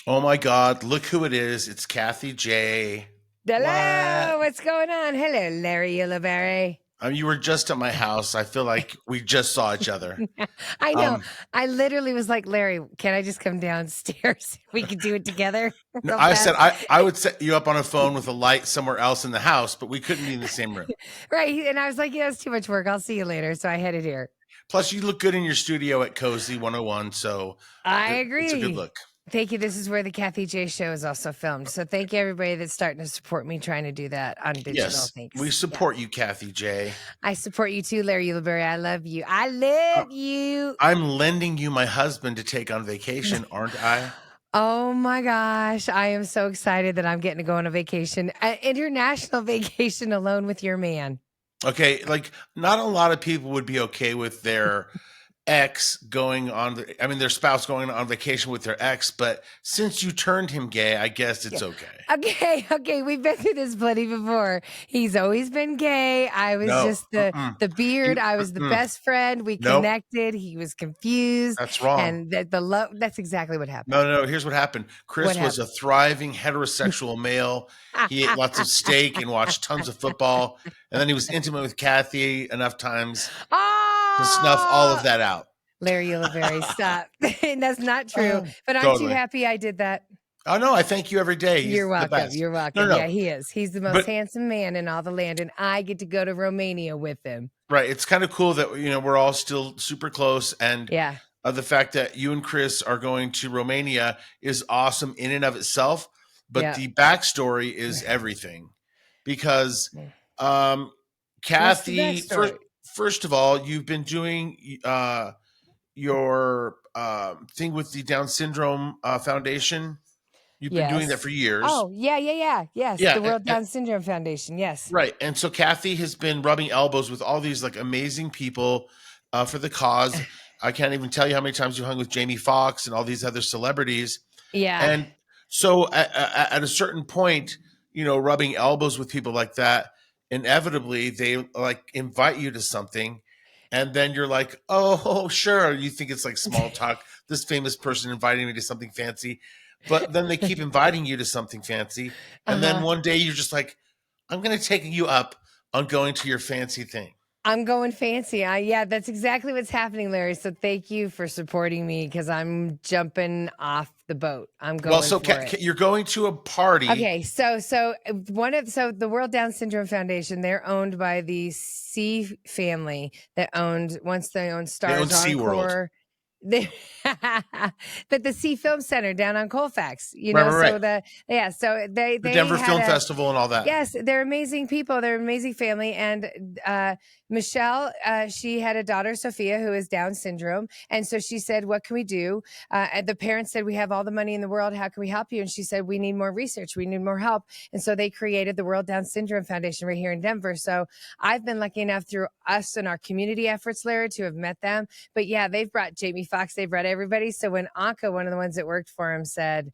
Oh my God, look who it is. It's Kathie J. Hello, What? what's going on? Hello, Larry Ulibarri. I mean, you were just at my house. I feel like we just saw each other. I know. Um, I literally was like, Larry, can I just come downstairs? We could do it together no, real I said fast. I would set you up on a phone with a light somewhere else in the house, but we couldn't be in the same room. Right. And I was like, yeah, it's too much work. I'll see you later. So I headed here. Plus, you look good in your studio at Cozy 101, so I it's a good agree. look. Thank you. This is where the Kathie J show is also filmed. So thank you, everybody that's starting to support me trying to do that on digital. Yes, Thanks. we Yeah. support you, Kathie J. I support you too, Larry Ulibarri. I love you. I Uh, love you. I'm lending you my husband to take on vacation, aren't I? Oh my gosh. I am so excited that I'm getting to go on a vacation, an international vacation alone with your man. Okay, like not a lot of people would be okay with their ex going on their spouse going on vacation with their ex, but since you turned him gay, I guess Yeah. it's okay. Okay. We've been through this plenty before. He's always been gay. I was No. just the beard. I was the Mm-mm. best friend. We Nope. connected. He was confused. That's wrong. And the love, that's exactly what happened. No. Here's what happened. What Chris was a happened? thriving heterosexual male. He ate lots of steak and watched tons of football. And then he was intimate with Kathy enough times to snuff all of Oh, that out. Larry Ulibarri, stop. That's not true. Oh, But aren't you totally. happy I did that? Oh no, I thank you every day. He's You're the welcome. best. You're No, welcome. no. Yeah, he is. He's the most But handsome man in all the land, and I get to go to Romania with him. right, it's kind of cool that we're all still super close, and Yeah. the fact that you and Chris are going to Romania is awesome in and of itself. But Yeah. the backstory is everything, because What's the Kathy, backstory? first of all, you've been doing your thing with the Down Syndrome Foundation. You've been doing that Yes. for years. Oh, yeah. Yes. Yeah, The World Down Syndrome Foundation. Yes. right. And so Kathy has been rubbing elbows with all these like amazing people for the cause. I can't even tell you how many times you hung with Jamie Foxx and all these other celebrities. Yeah. And so at a certain point, rubbing elbows with people like that, inevitably they like invite you to something. And then you're like, oh, sure. You think it's like small talk. This famous person inviting me to something fancy. But then they keep inviting you to something fancy. And then Uh-huh. one day you're just like, I'm going to take you up on going to your fancy thing. I'm going fancy. Yeah, that's exactly what's happening, Larry. So thank you for supporting me because I'm jumping off the boat. I'm going Well, so for it. you're going to a party. Okay, so the World Down Syndrome Foundation, they're owned by the C family that owned once they owned They own Stars SeaWorld. Encore. They, but the Sea Film Center down on Colfax, Right. So they The Denver had Film Festival and all that. yes, they're amazing people. They're an amazing family. And Michelle, she had a daughter, Sophia, who is Down syndrome. And so she said, what can we do? And the parents said, we have all the money in the world. How can we help you? And she said, we need more research. We need more help. And so they created the World Down Syndrome Foundation right here in Denver. So I've been lucky enough through us and our community efforts, Larry, to have met them. But yeah, they've brought Jamie Foxx. They've brought everybody. So when Anka, one of the ones that worked for him, said,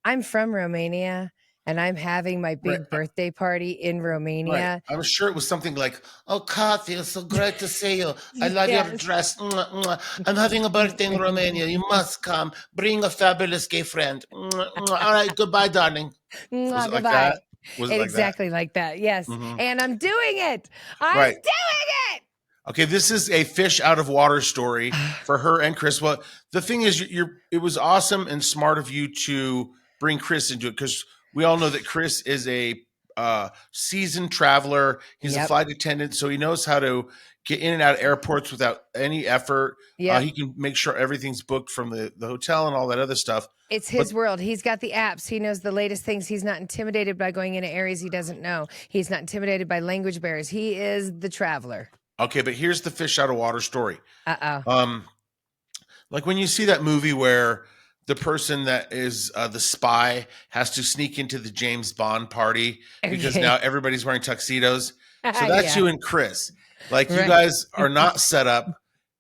I'm from Romania and I'm having my big birthday party in Romania. Right. I'm sure it was something like, oh, Kathie, it's so great to see you. I love your dress. Mwah, mwah. I'm having a birthday in Romania. You must come. Bring a fabulous gay friend. Mwah, mwah. All right, goodbye, darling. Was it like that? Was it Exactly like that? Yes. Mm-hmm. And I'm doing it. I'm doing it. Okay, this is a fish out of water story for her and Chris. Well, the thing is, it was awesome and smart of you to bring Chris into it, because we all know that Chris is a seasoned traveler. He's a flight attendant, so he knows how to get in and out of airports without any effort. Yeah, he can make sure everything's booked from the hotel and all that other stuff. It's his world. He's got the apps. He knows the latest things. He's not intimidated by going into areas he doesn't know. He's not intimidated by language barriers. He is the traveler. Okay, but here's the fish out of water story. Uh-oh. Like when you see that movie where the person that is the spy has to sneak into the James Bond party because now everybody's wearing tuxedos. So that's you and Chris. Like you guys are not set up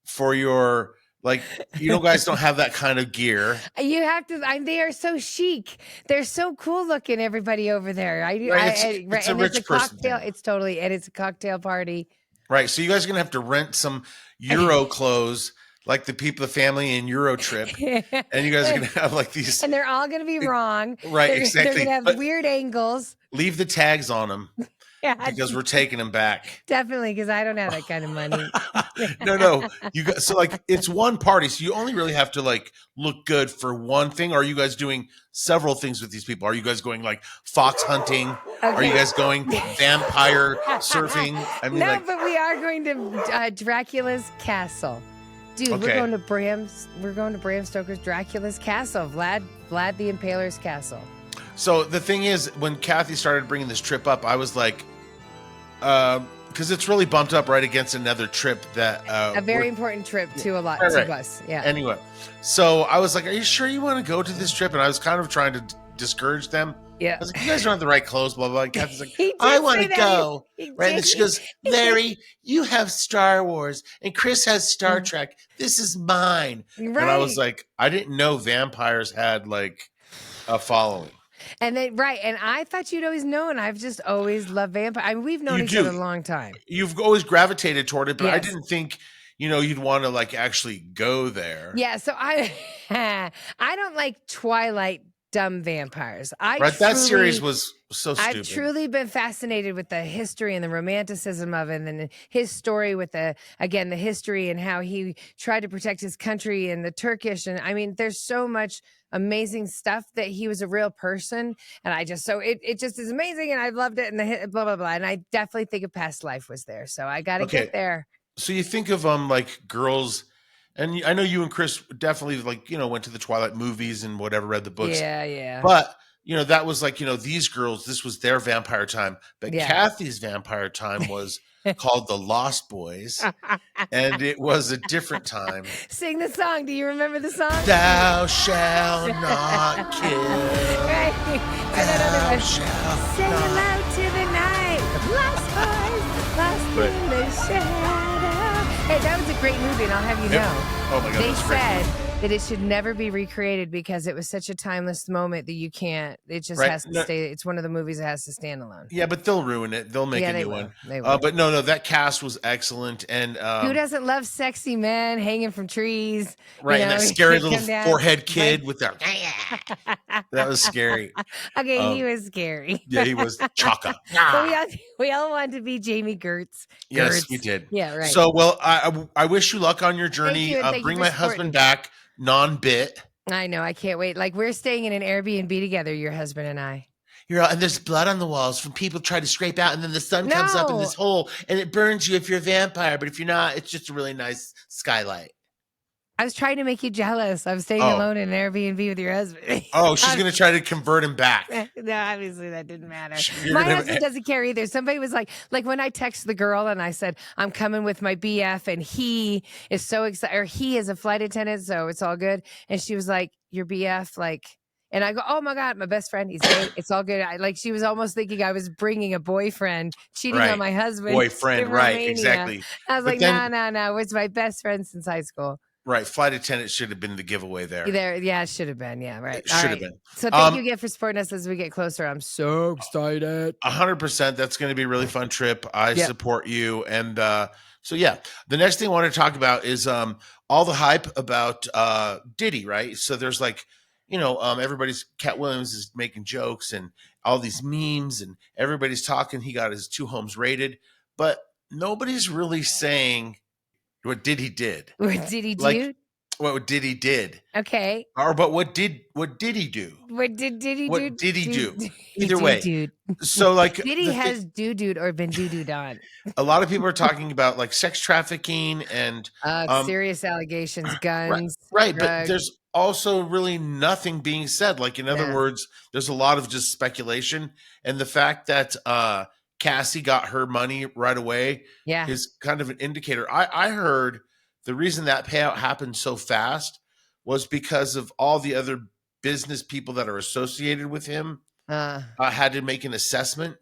for your, like, you guys don't have that kind of gear. You have to. They are so chic. They're so cool looking. Everybody over there. It's a rich person cocktail. It's totally, and it's a cocktail party. Right. So you guys are gonna have to rent some Euro clothes, like the family in Euro Trip, and you guys are gonna have like these, and they're all going to be wrong. right? They're Exactly. going to have But weird angles. leave the tags on them Yeah, because we're taking them back. definitely, because I don't have that kind of money. No, you got, so like it's one party, so you only really have to like look good for one thing. Or are you guys doing several things with these people? Are you guys going like fox hunting? Are you guys going vampire surfing? I mean, no, like, but we are going to Dracula's castle. Dude, okay. we're going to Bram Stoker's Dracula's castle, Vlad the Impaler's castle. So the thing is, when Kathie started bringing this trip up, I was like, because it's really bumped up right against another trip that a very important trip to a lot right, to us. Yeah. Anyway, so I was like, "Are you sure you want to go to this trip?" And I was kind of trying to discourage them. Yeah. I was like, "You guys don't have the right clothes." Blah blah. And Kathie's like, He did "I want say to that. go." He Right, and did. she goes, "Larry, you have Star Wars, and Chris has Star Trek. This is mine." Right. And I was like, I didn't know vampires had like a following. And then and I thought you'd always known. I've just always loved vampire. I mean, we've known each other a long time. You've always gravitated toward it, but I Yes. didn't think, you'd want to like actually go there. Yeah, so I don't like Twilight dumb vampires. That series was so stupid. I've truly been fascinated with the history and the romanticism of it, and his story with the history and how he tried to protect his country and the Turkish. And I mean, there's so much amazing stuff that he was a real person. And I just, it just is amazing. And I loved it. And the blah, blah, blah. And I definitely think a past life was there. So I got to get there. So you think of like girls, and I know you and Chris definitely like, went to the Twilight movies and whatever, read the books. Yeah. But, that was like, these girls, this was their vampire time. But Kathie's vampire time was called The Lost Boys. And it was a different time. Sing the song. Do you remember the song? Thou shalt not kill. Right. Thou shalt Sing aloud to the night. Lost boys, lost in the shadow. Hey, that was a great movie, and I'll have you know. Oh my God. They said that it should never be recreated because it was such a timeless moment that you can't. It just has to stay. It's one of the movies that has to stand alone. Yeah, but they'll ruin it. They'll make a new one. They will. But no, that cast was excellent. And who doesn't love sexy men hanging from trees? Right, and that scary little forehead kid with that. That was scary. Okay, he was scary. Yeah, he was Chaka. But we all wanted to be Jamie Gertz. Yes, we did. Yeah, right. So, well, I wish you luck on your journey. Thank bring you my husband back, non-bit. I know. I can't wait. Like, we're staying in an Airbnb together, your husband and I. And there's blood on the walls from people trying to scrape out, and then the sun comes up in this hole, and it burns you if you're a vampire. But if you're not, it's just a really nice skylight. I was trying to make you jealous. I'm staying alone in an Airbnb with your husband. Oh, she's going to try to convert him back. No, obviously that didn't matter. My husband doesn't care either. Somebody was like when I texted the girl and I said, I'm coming with my BF and he is so excited, or he is a flight attendant, so it's all good. And she was like, your BF, like, and I go, oh my God, my best friend, he's gay. It's all good. She was almost thinking I was bringing a boyfriend, cheating on my husband. Boyfriend, right, exactly. I was like, no. It's my best friend since high school. Right, flight attendant should have been the giveaway there. Yeah, it should have been. Yeah, right. It should have been. So thank you again for supporting us as we get closer. I'm so excited. 100%. That's going to be a really fun trip. I support you. And so, yeah, the next thing I want to talk about is all the hype about Diddy, right? So there's like, everybody's, Cat Williams is making jokes and all these memes and everybody's talking. He got his 2 homes rated, but nobody's really saying what Diddy did. What did he do? Like, what Diddy did. Okay. But what did Diddy do? What did Diddy do? What did he do? Either way. Dude. So like Diddy has doo-dooed or been doo-dooed on. A lot of people are talking about like sex trafficking and serious allegations, guns. Right. But there's also really nothing being said. Like, in other words, there's a lot of just speculation. And the fact that Cassie got her money right away is kind of an indicator. I heard the reason that payout happened so fast was because of all the other business people that are associated with him had to make an assessment.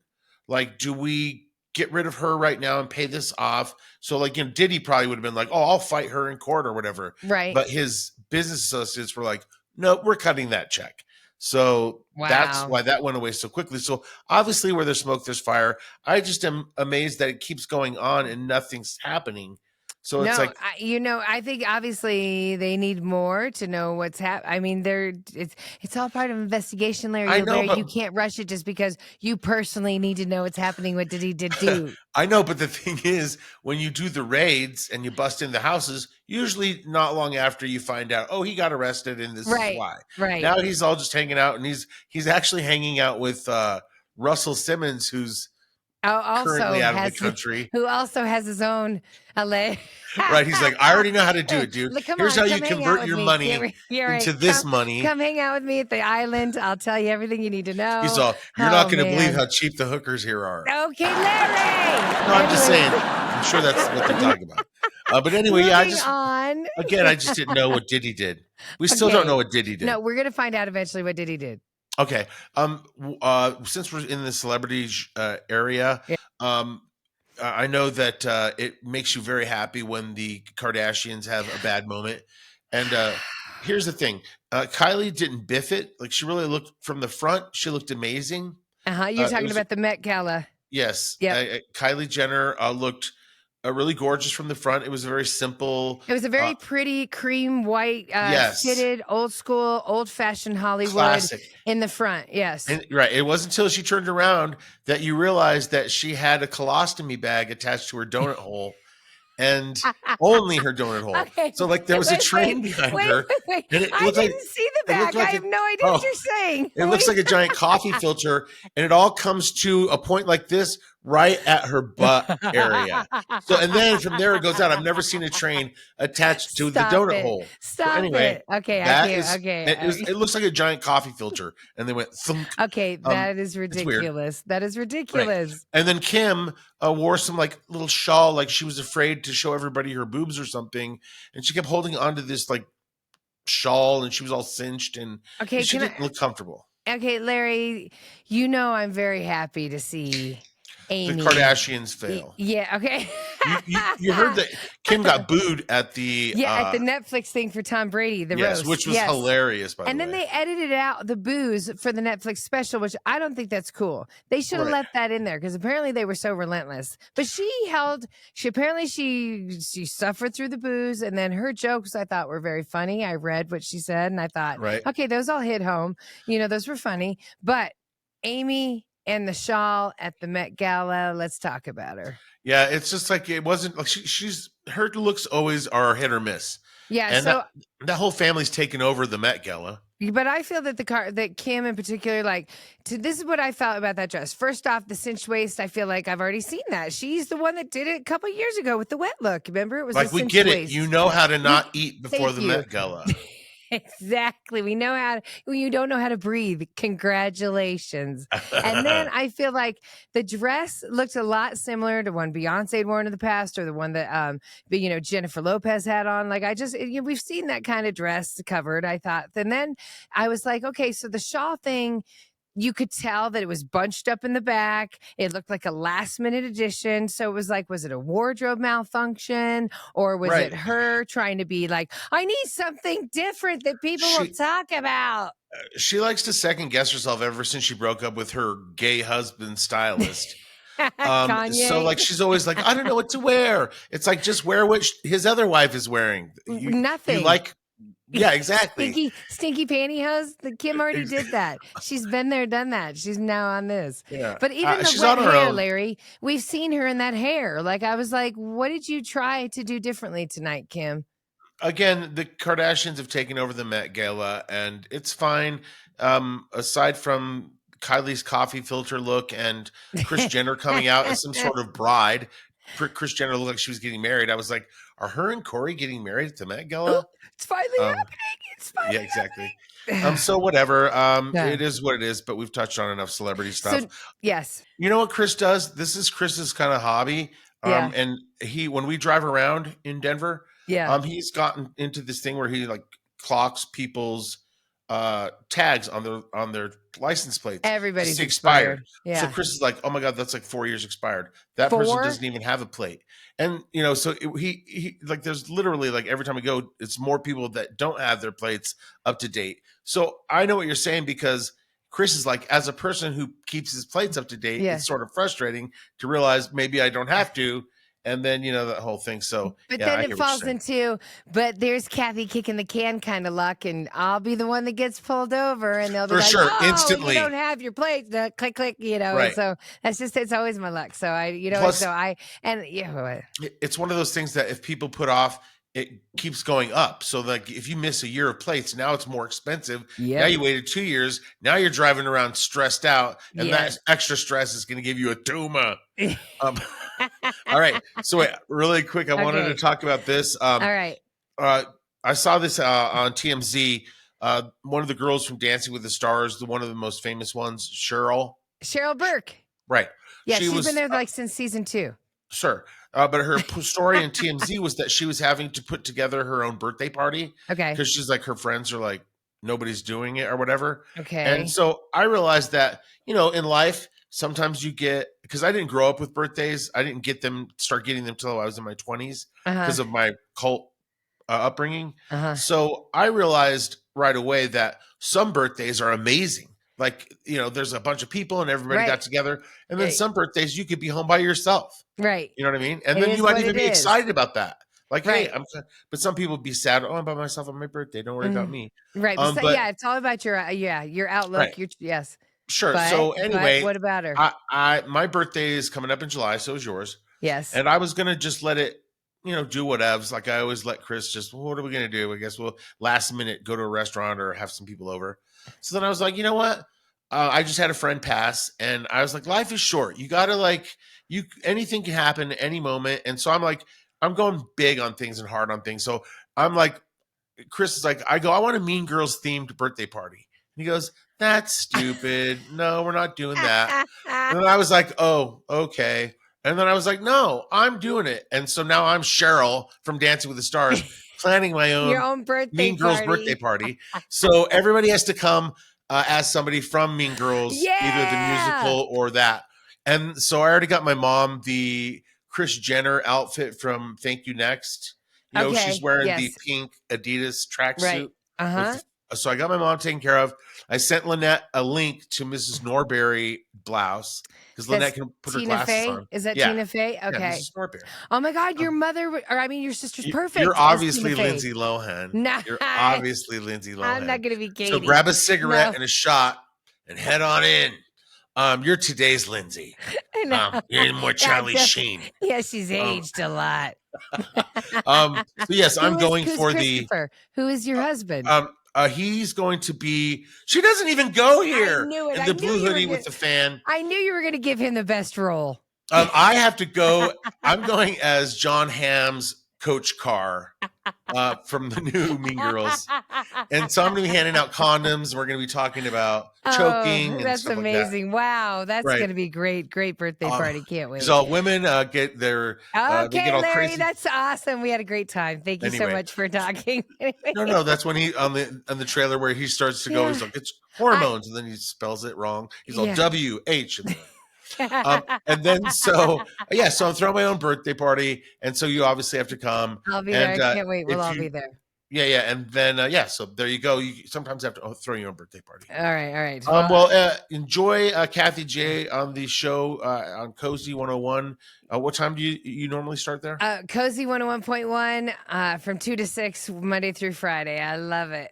Like, do we get rid of her right now and pay this off? So like, Diddy probably would have been like, oh, I'll fight her in court or whatever. Right. But his business associates were like, no, we're cutting that check. So that's why that went away so quickly. So obviously where there's smoke, there's fire. I just am amazed that it keeps going on and nothing's happening. So it's No, like, I think obviously they need more to know what's happening. I mean, it's all part of investigation, I know, Larry. but You can't rush it just because you personally need to know what's happening. What did he did do? I know, but the thing is, when you do the raids and you bust in the houses, usually not long after you find out, oh, he got arrested and this is Right, why. right. Now he's all just hanging out, and he's actually hanging out with Russell Simmons, who's currently Also out of the has country. who also has his own LA. Right? He's like, I already know how to do it, dude. Look, come Here's on, how you come hang out convert with your me. money You're into right. this money. Come hang out with me at the island. I'll tell you everything you need to He's know. all, you're not Oh going to believe man. how cheap the hookers here are. Okay, Larry. No, I'm just saying. Anyways, I'm sure that's what they're talking about. But anyway, yeah, moving on. I just didn't know what Diddy did. We still don't know Okay. what Diddy did. No, we're gonna find out eventually what Diddy did. Okay. Since we're in the celebrity area, Yeah. I know that it makes you very happy when the Kardashians have a bad moment. And here's the thing: Kylie didn't biff it. Like, she really looked from the front. She looked amazing. You're It talking was about the Met Gala. Yes, Yep. Kylie Jenner looked really gorgeous from the front. It was a very simple. It was a very pretty cream white, Yes, fitted, old school, old fashioned Hollywood classic. in the front. Yes. And right, it wasn't until she turned around that you realized that she had a colostomy bag attached to her donut hole, and only her donut hole. Okay. So like there was a train behind her, and it I looked like didn't see the it looked back. like I have no idea what oh, you're saying. it looks like a giant coffee filter, and it all comes to a point like this right at her butt area. So, and then from there it goes out. I've never seen a train attached to the Stop donut it. hole. Stop So anyway, it. Okay, I that can't. is Okay. it looks like a giant coffee filter, and they went thunk. Okay, that is It's weird. ridiculous. That is Right. ridiculous. And then Kim wore some like little shawl, like she was afraid to show everybody her boobs or something. And she kept holding onto this like shawl, and she was all cinched, and Okay, she didn't look comfortable. Okay, Larry, I'm very happy to see The Amy. Kardashians fail. Yeah, okay. You heard that Kim got booed at the at the Netflix thing for Tom Brady, the yes, roast. which was hilarious, by and the then way. they edited out the boos for the Netflix special, which I don't think that's cool. They should have Right. left that in there because apparently they were so relentless. But she apparently she suffered through the boos, and then her jokes I thought were very funny. I read what she said and I thought, Right. okay, those all hit home. Those were funny. But Amy and the shawl at the Met Gala, let's talk about her. Yeah, it's just like it wasn't like she's her looks always are hit or miss. Yeah, And so that whole family's taken over the Met Gala. but I feel that that Kim in particular, this is what I felt about that dress. First off, the cinched waist, I feel like I've already seen that. She's the one that did it a couple years ago with the wet look. Remember, it was Like, a we cinched get waist. it. You know how to not eat before Thank the you. Met Gala. Exactly. We know how you don't know how to breathe. Congratulations. And then I feel like the dress looked a lot similar to one Beyonce had worn in the past, or the one that Jennifer Lopez had on. Like we've seen that kind of dress covered, I thought. And then I was like, okay, so the shawl thing, you could tell that it was bunched up in the back. It looked like a last minute addition. So it was like, was it a wardrobe malfunction, or was it her trying to be like, I need something different that people will talk about? She likes to second guess herself ever since she broke up with her gay husband stylist. Kanye. So like she's always like, I don't know what to wear. It's like, just wear what his other wife is wearing. Nothing. You like. Yeah, exactly. Stinky pantyhose. Kim already did that. She's been there, done that. She's now on this. Yeah. But even she's the wet on her hair, own. Larry, we've seen her in that hair. Like, I was like, what did you try to do differently tonight, Kim? Again, the Kardashians have taken over the Met Gala, and it's fine. Aside from Kylie's coffee filter look and Kris Jenner coming out as some sort of bride, Kris Jenner looked like she was getting married. I was like, are her and Corey getting married at the Met Gala? It's finally happening. It's finally yeah, exactly. happening. So whatever. It is what it is, but we've touched on enough celebrity stuff. So, yes. You know what Chris does? This is Chris's kind of hobby. And when we drive around in Denver, he's gotten into this thing where he like clocks people's tags on their license plates. Everybody's expired. Yeah. So Chris is like, oh my God, that's like 4 years expired. That person doesn't even have a plate. And so he like, there's literally like every time we go, it's more people that don't have their plates up to date. So I know what you're saying, because Chris is like, as a person who keeps his plates up to date, it's sort of frustrating to realize maybe I don't have to. and then that whole thing. So But yeah, then I it get what you're falls saying. into, but there's Kathie kicking the can kind of luck, and I'll be the one that gets pulled over, and they'll be For like, sure, "Oh, you don't instantly, have your plate." The click, click, and right. so it's always my luck. So Plus, it's one of those things that if people put off, it keeps going up. So like if you miss a year of plates, now it's more expensive. Now yep, you waited 2 years. Now you're driving around stressed out, and yep. that extra stress is going to give you a tumor. Um, all right. So wait, really quick, I wanted to Okay, talk about this. all right. Uh, I saw this on TMZ. One of the girls from Dancing with the Stars, one of the most famous ones, Cheryl. Cheryl Burke. Right. Yeah, She she's been was there like since season 2. sure, but her story in TMZ was that she was having to put together her own birthday party Okay, because she's like her friends are like nobody's doing it or whatever. And okay. so I realized that in life sometimes you get because I didn't grow up with birthdays. I didn't start getting them till I was in my 20s Uh huh. because of my cult upbringing. Uh huh. So I realized right away that some birthdays are amazing. Like, there's a bunch of people and everybody got Right. together. And then eh, some birthdays you could be home by yourself. Right. You know what I mean? And It then you is might what even it be is. excited about that. Like, hey, Right. but some people be sad. Oh, I'm by myself on my birthday. Don't worry about Mm. me. Right. But But yeah, it's all about your right, outlook. Your yes. sure. But So anyway, what about her? my birthday is coming up in July. So is yours. Yes. And I was gonna just let it, do whatevs. Like I always let Chris just, well, what are we gonna do? I guess we'll last minute go to a restaurant or have some people over. So then I was like, you know what? I just had a friend pass, and I was like, life is short. You gotta anything can happen at any moment. And so I'm like, I'm going big on things and hard on things. So I'm like, Chris is like, I want a Mean Girls themed birthday party. And he goes, that's stupid. No, we're not doing that. And then I was like, oh, okay. And then I was like, no, I'm doing it. And so now I'm Cheryl from Dancing with the Stars planning my Your own own birthday Mean Girls birthday party. party. So everybody has to come as somebody from Mean Girls, either the Yeah. musical or that. And so I already got my mom the Kris Jenner outfit from Thank You Next. She's Okay. wearing the Yes. pink Adidas Right. tracksuit Uh-huh. with. So I got my mom taken care of. I sent Lynette a link to Mrs. Norberry blouse because That's Lynette can put her Tina glasses Fey. on. Is that Yeah, Tina Fey? yeah, Okay. Mrs. Norberry. Oh my God, your Um, mother, or I mean, your sister's you're perfect as Tina obviously Fey. Lindsay Lohan. Nah, You're obviously Lindsay I'm not Lohan. gonna be So Katie. grab a cigarette No, and a shot and head on in. You're today's Lindsay. no. You're more Charlie Sheen. Yeah, she's Um, aged a lot. so yes, I'm going Who's for the Christopher? Who is your husband? he's going to be she doesn't even go I here knew it. in I the knew blue you were hoodie gonna. with the fan. I knew you were gonna give him the best role. I have to go. I'm going as John Hamm's Coach Carr from the new Mean Girls. And so I'm going to be handing out condoms. We're going to be talking about Oh, choking and that's stuff like that. amazing! Wow, that's Right. gonna be great. Great birthday Um, party. Can't because wait. all women get they get Okay, all Larry, crazy. that's awesome. We had a great time. Thank you so Anyway, much for talking. no, that's when he on the trailer where he starts to go. Yeah, He's like, it's I hormones, and then he spells it wrong. He's all yeah. WH in there. And then so yeah, so I'm throwing my own birthday party, and so you obviously have to come. I'll be there. And I can't wait. We'll if all you be there. yeah, and then so there you go. You sometimes have to throw your own birthday party. All right, all right. Well, Well, enjoy Kathie J on the show on Cozy 101. What time do you normally start there? Cozy 101.1 from 2 to 6, Monday through Friday. I love it.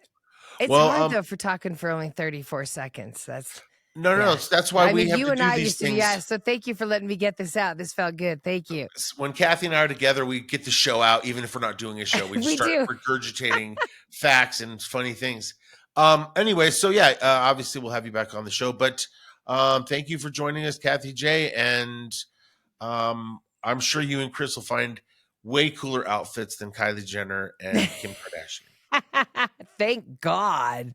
It's Well, hard though for talking for only 34 seconds. That's no, yeah. that's why I we mean, have you to and do I these used to be, things. yeah. So thank you for letting me get this out. This felt good. Thank you. When Kathie and I are together, we get the show out, even if we're not doing a show. We just We start do. regurgitating facts and funny things. Anyway, so yeah, obviously we'll have you back on the show. But thank you for joining us, Kathie J. And I'm sure you and Chris will find way cooler outfits than Kylie Jenner and Kim Kardashian. Thank God.